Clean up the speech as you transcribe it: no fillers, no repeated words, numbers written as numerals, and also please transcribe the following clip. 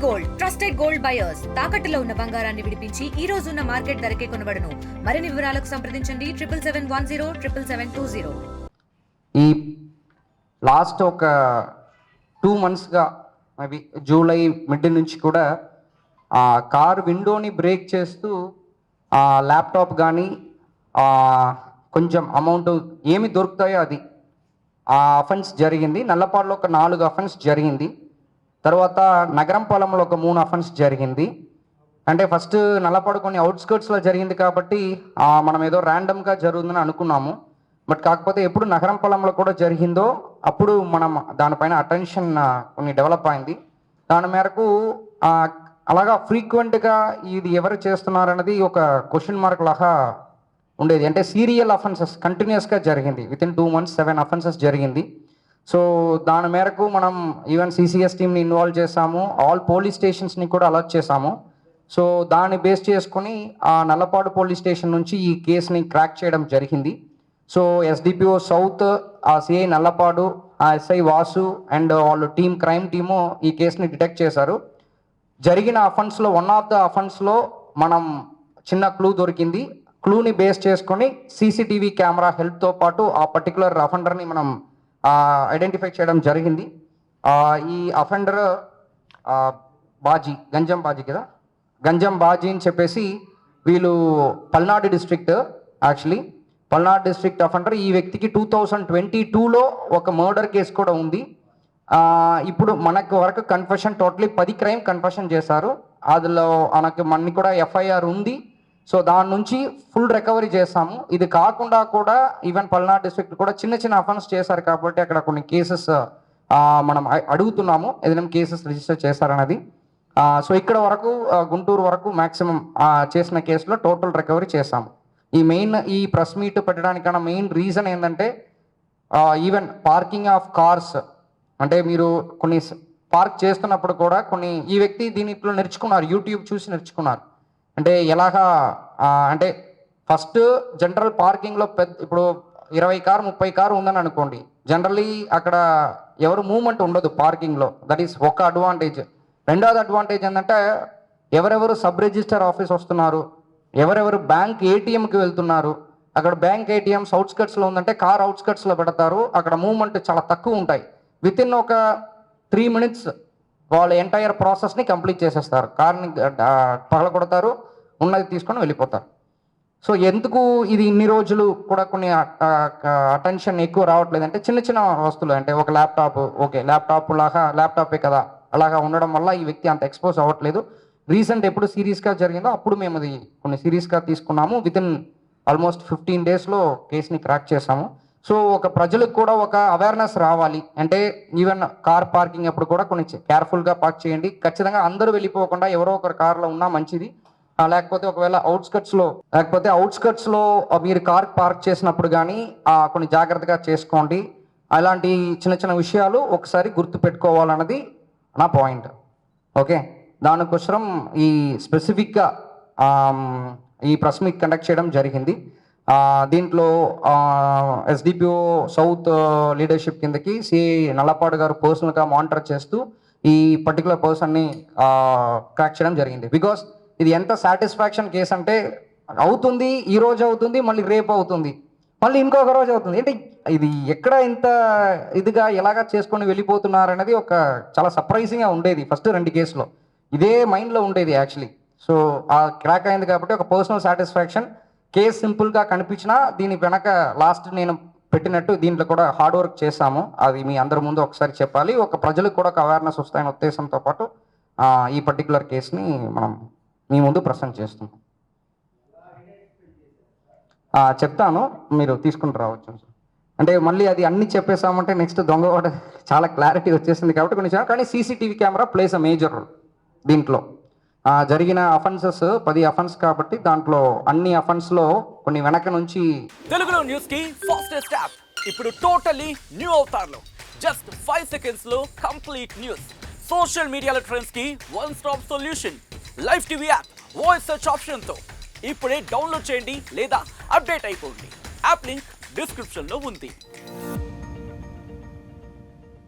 Gold trusted gold buyers తాకట్టులో ఉన్న బంగారాన్ని విడిపించి ఈ రోజు ఉన్న మార్కెట్ ధరకే కొనబడును. మరిన్ని వివరాలకు సంప్రదించండి 7710777020. ఈ లాస్ట్ ఒక 2 monthsగా మేబీ జూలై మిడ్ నుంచి కూడా కార్ విండోని బ్రేక్ చేస్తూ ల్యాప్టాప్ కానీ కొంచెం అమౌంట్ ఏమి దొరుకుతాయో అది అఫెన్స్ జరిగింది. నల్లపాడులో ఒక 4 అఫెన్స్ జరిగింది. తర్వాత నగరంపాలెంలో ఒక 3 అఫెన్స్ జరిగింది. అంటే ఫస్ట్ నల్లపాడు కొన్ని అవుట్స్కర్ట్స్లో జరిగింది కాబట్టి మనం ఏదో ర్యాండమ్గా జరుగుతుందని అనుకున్నాము. బట్ కాకపోతే ఎప్పుడు నగరంపాలెంలో కూడా జరిగిందో అప్పుడు మనం దానిపైన అటెన్షన్ కొన్ని డెవలప్ అయింది. దాని మేరకు అలాగా ఫ్రీక్వెంట్గా ఇది ఎవరు చేస్తున్నారన్నది ఒక క్వశ్చన్ మార్క్ లాగా ఉండేది. అంటే సీరియల్ అఫెన్సెస్ కంటిన్యూస్గా జరిగింది. వితిన్ 2 months 7 అఫెన్సెస్ జరిగింది. సో దాని మేరకు మనం ఈవెన్ సిసిఎస్ టీమ్ని ఇన్వాల్వ్ చేసాము, ఆల్ పోలీస్ స్టేషన్స్ని కూడా అలర్ట్ చేసాము. సో దాన్ని బేస్ చేసుకుని నల్లపాడు పోలీస్ స్టేషన్ నుంచి ఈ కేసుని క్రాక్ చేయడం జరిగింది. So SDPO south, CI Nallapadu, SI Vasu and వాళ్ళు క్రైమ్ టీము ఈ కేసుని డిటెక్ట్ చేశారు. జరిగిన అఫెన్స్లో వన్ ఆఫ్ ద అఫెన్స్లో మనం చిన్న క్లూ దొరికింది. క్లూని బేస్ చేసుకొని సీసీటీవీ కెమెరా హెల్ప్తో పాటు ఆ పర్టికులర్ అఫెండర్ని మనం ఐడెంటిఫై చేయడం జరిగింది. ఈ అఫెండర్ గంజం బాజీ కదా, గంజం బాజీ అని చెప్పేసి వీళ్ళు Palnadu district. Actually Palnadu district offender. ఈ వ్యక్తికి 2022లో ఒక మర్డర్ కేసు కూడా ఉంది. ఇప్పుడు మనకు వరకు కన్ఫెషన్ టోటలీ 10 క్రైమ్ కన్ఫెషన్ చేశారు. అందులో మనకి కూడా ఎఫ్ఐఆర్ ఉంది. సో దాని నుంచి ఫుల్ రికవరీ చేస్తాము. ఇది కాకుండా కూడా ఈవెన్ పల్నాడు డిస్ట్రిక్ట్ కూడా చిన్న చిన్న అఫెన్స్ చేశారు కాబట్టి అక్కడ కొన్ని కేసెస్ మనం అడుగుతున్నాము ఏదైనా కేసెస్ రిజిస్టర్ చేశారన్నది. సో ఇక్కడ వరకు గుంటూరు వరకు మ్యాక్సిమం చేసిన కేసులో టోటల్ రికవరీ చేస్తాము. ఈ ప్రెస్ మీట్ పెట్టడానికన్నా మెయిన్ రీజన్ ఏంటంటే ఈవెన్ పార్కింగ్ ఆఫ్ కార్స్, అంటే మీరు కొన్ని పార్క్ చేస్తున్నప్పుడు కూడా ఈ వ్యక్తి దీనిలో నేర్చుకున్నారు, యూట్యూబ్ చూసి నేర్చుకున్నారు. అంటే ఎలాగా అంటే ఫస్ట్ జనరల్ పార్కింగ్లో ఇప్పుడు 20 కార్ 30 కార్ ఉందని అనుకోండి, జనరల్లీ అక్కడ ఎవరు మూవ్మెంట్ ఉండదు పార్కింగ్లో. దట్ ఈస్ ఒక అడ్వాంటేజ్. రెండవది అడ్వాంటేజ్ ఏంటంటే ఎవరెవరు సబ్ రిజిస్టర్ ఆఫీస్ వస్తున్నారు, ఎవరెవరు బ్యాంక్ ఏటీఎంకి వెళ్తున్నారు. అక్కడ బ్యాంక్ ఏటీఎంస్ అవుట్స్కట్స్లో ఉందంటే కార్ అవుట్స్కట్స్లో పెడతారు. అక్కడ మూవ్మెంట్ చాలా తక్కువ ఉంటాయి. వితిన్ ఒక 3 minutes వాళ్ళు ఎంటైర్ ప్రాసెస్ని కంప్లీట్ చేసేస్తారు. కార్ని పగలగొడతారు, ఉన్నది తీసుకొని వెళ్ళిపోతారు. సో ఎందుకు ఇది ఇన్ని రోజులు కూడా కొన్ని అటెన్షన్ ఎక్కువ రావట్లేదు అంటే చిన్న చిన్న వస్తువులు, అంటే ఒక ల్యాప్టాప్, ఓకే ల్యాప్టాపే కదా అలాగా ఉండడం వల్ల ఈ వ్యక్తి అంత ఎక్స్పోజ్ అవ్వట్లేదు. రీసెంట్ ఎప్పుడు సీరియస్గా జరిగిందో అప్పుడు మేము అది కొన్ని సీరియస్గా తీసుకున్నాము. వితిన్ ఆల్మోస్ట్ 15 daysలో కేసుని క్రాక్ చేసాము. సో ఒక ప్రజలకు కూడా ఒక అవేర్నెస్ రావాలి. అంటే ఈవెన్ కార్ పార్కింగ్ అప్పుడు కూడా కొన్ని కేర్ఫుల్గా పార్క్ చేయండి. ఖచ్చితంగా అందరూ వెళ్ళిపోకుండా ఎవరో ఒకరు కార్లో ఉన్నా మంచిది. లేకపోతే ఒకవేళ అవుట్స్కట్స్లో మీరు కార్ పార్క్ చేసినప్పుడు కానీ కొన్ని జాగ్రత్తగా చేసుకోండి. అలాంటి చిన్న చిన్న విషయాలు ఒకసారి గుర్తు పెట్టుకోవాలన్నది నా పాయింట్. ఓకే, దానికోసం ఈ స్పెసిఫిక్గా ఈ ప్రెస్ మీట్ కండక్ట్ చేయడం జరిగింది. దీంట్లో ఎస్డిపిఓ సౌత్ లీడర్షిప్ కిందకి సిఐ నల్లపాడు గారు పర్సనల్గా మానిటర్ చేస్తూ ఈ పర్టికులర్ పర్సన్ని క్రాక్ చేయడం జరిగింది. బికాస్ ఇది ఎంత సాటిస్ఫాక్షన్ కేసు అంటే అవుతుంది, ఈ రోజు అవుతుంది, మళ్ళీ రేపు అవుతుంది, మళ్ళీ ఇంకొక రోజు అవుతుంది. అంటే ఇది ఎక్కడ ఇంత ఇదిగా ఎలాగా చేసుకొని వెళ్ళిపోతున్నారనేది ఒక చాలా సర్ప్రైజింగ్గా ఉండేది. ఫస్ట్ 2 కేసులో ఇదే మైండ్లో ఉండేది యాక్చువల్లీ. సో క్రాక్ అయింది కాబట్టి ఒక పర్సనల్ సాటిస్ఫాక్షన్. కేసు సింపుల్గా కనిపించినా దీని వెనక లాస్ట్ నేను పెట్టినట్టు దీంట్లో కూడా హార్డ్ వర్క్ చేశాము. అది మీ అందరి ముందు ఒకసారి చెప్పాలి. ఒక ప్రజలకు కూడా ఒక అవేర్నెస్ వస్తాయనే ఉద్దేశంతో పాటు ఈ పర్టికులర్ కేసుని మనం మీ ముందు ప్రజెంట్ చేస్తున్నాం. చెప్తాను, మీరు తీసుకుని రావచ్చు. అంటే మళ్ళీ అది అన్ని చెప్పేసామంటే నెక్స్ట్ దొంగవాడ చాలా క్లారిటీ వచ్చేసింది కాబట్టి కొన్ని, కానీ CCTV camera plays a major role. దీంట్లో జరిగిన అఫెన్సెస్ 10 అఫెన్స్ కాబట్టి దాంట్లో అన్ని అఫెన్స్లో కొన్ని వెనక నుంచి. తెలుగులో న్యూస్ కి ఫాస్టెస్ట్ యాప్ ఇప్పుడు టోటల్లీ న్యూ అవతార్లో జస్ట్ 5 seconds లో కంప్లీట్ న్యూస్. సోషల్ మీడియాలో ట్రెండ్స్ కి one stop solution. Live TV app voice search option తో ఇప్పుడే డౌన్లోడ్ చేయండి లేదా అప్డేట్ అయిపోండి. యాప్ లింక్ డిస్క్రిప్షన్ లో ఉంది.